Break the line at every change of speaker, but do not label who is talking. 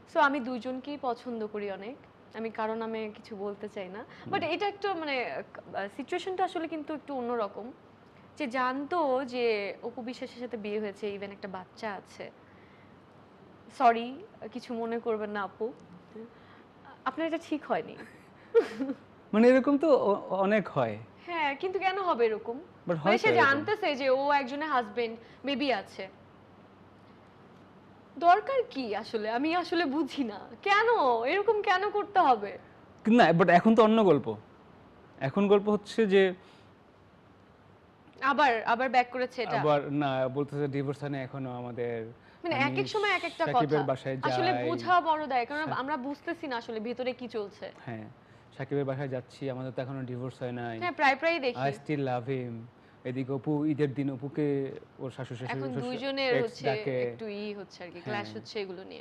So আমি দুইজনকেই পছন্দ করি অনেক। আমি কারো নামে কিছু বলতে চাই না। বাট এটা একটা মানে সিচুয়েশনটা আসলে কিন্তু একটু অন্যরকম। যে জানতো যে অপু বিশ্বাসের সাথে বিয়ে হয়েছে, ইভেন একটা বাচ্চা আছে। সরি, কিছু মনে করবেন না আপু। আপনার এটা ঠিক হয়নি।
মানে এরকম তো অনেক হয়,
হ্যাঁ, কিন্তু কেন হবে এরকম?
বাট
মানে
হয় তো
সে
এরকম।
জানতেছে যে ও একজনের হাজবেন্ড, বেবি আছে। দরকার কি আসলে? আমি আসলে বুঝি না। কেন? এরকম কেন করতে হবে?
কিন্তু না, বাট এখন তো অন্য গল্প। এখন গল্প হচ্ছে যে
আবার আবার ব্যাক করেছে এটা।
আবার না, বলতেছে ডিভোর্স হয় না এখনো আমাদের।
মানে
আমি
একেক সময় একেকটা কথা।
সাকিবের বাসায়
আসলে
যাই।
বোঝা বড় দায়। কারণ
সা-
আমরা বুঝতেছি না আসলে ভেতরে কি চলছে।
হ্যাঁ, সাকিবের বাসায় যাচ্ছি, আমাদের তো এখনো ডিভোর্স হয় নাই।
হ্যাঁ, প্রায়ই
আই
দেখি।
স্টিল লাভ হিম। এদিকে অপু ঈদের দিন অপুকে ওর শাশুড়ি
এখন
শ্বশুর
দুইজনের
এক্স
হচ্ছে
ডাকে।
একটু হচ্ছে আরকি, ক্ল্যাশ
হ্যাঁ,
হচ্ছে এগুলো নিয়ে।